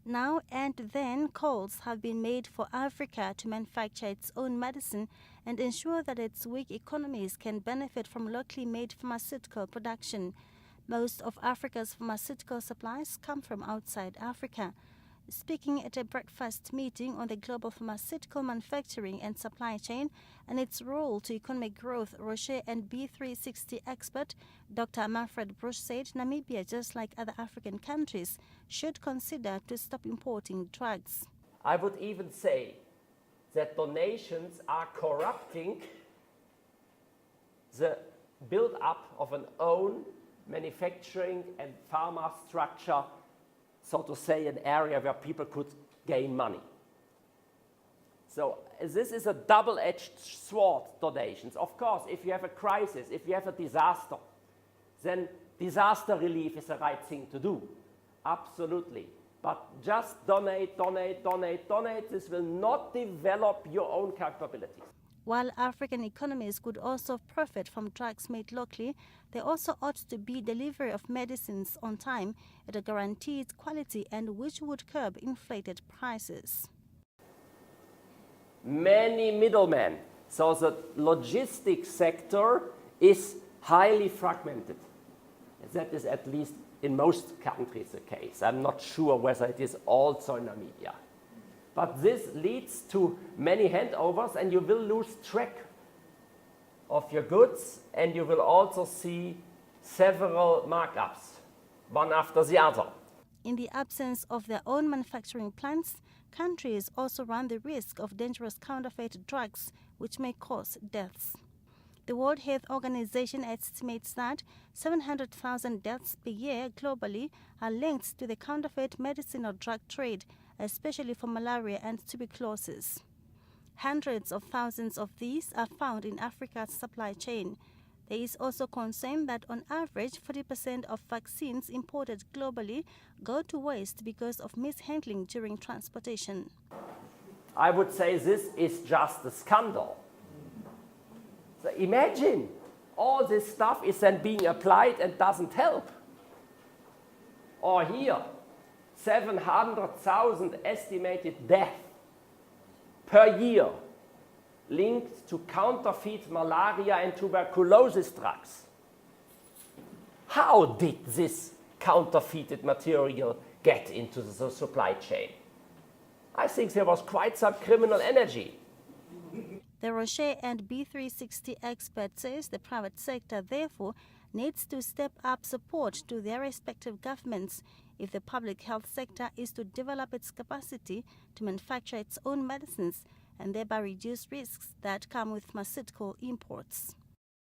Now and then, calls have been made for Africa to manufacture its own medicine and ensure that its weak economies can benefit from locally made pharmaceutical production. Most of Africa's pharmaceutical supplies come from outside Africa. Speaking at a breakfast meeting on the global pharmaceutical manufacturing and supply chain and its role to economic growth, Roche and B360 expert Dr. Manfred Bruch said Namibia, just like other African countries, should consider to stop importing drugs. I would even say that donations are corrupting the build-up of an own manufacturing and pharma structure, so to say, an area where people could gain money. So this is a double-edged sword, donations. Of course, if you have a crisis, if you have a disaster, then disaster relief is the right thing to do. Absolutely. But just donate, donate, donate, donate. This will not develop your own capabilities. While African economies could also profit from drugs made locally, there also ought to be delivery of medicines on time at a guaranteed quality and which would curb inflated prices. Many middlemen. So the logistics sector is highly fragmented. That is at least in most countries the case. I'm not sure whether it is also in Namibia. But this leads to many handovers and you will lose track of your goods and you will also see several markups, one after the other. In the absence of their own manufacturing plants, countries also run the risk of dangerous counterfeit drugs which may cause deaths. The World Health Organization estimates that 700,000 deaths per year globally are linked to the counterfeit medicine or drug trade, especially for malaria and tuberculosis. Hundreds of thousands of these are found in Africa's supply chain. There is also concern that on average 40% of vaccines imported globally go to waste because of mishandling during transportation. I would say this is just a scandal. So imagine all this stuff is then being applied and doesn't help. Or here, 700,000 estimated deaths per year linked to counterfeit malaria and tuberculosis drugs. How did this counterfeited material get into the supply chain? I think there was quite some criminal energy. The Roche and B360 expert says the private sector, therefore, needs to step up support to their respective governments if the public health sector is to develop its capacity to manufacture its own medicines and thereby reduce risks that come with pharmaceutical imports.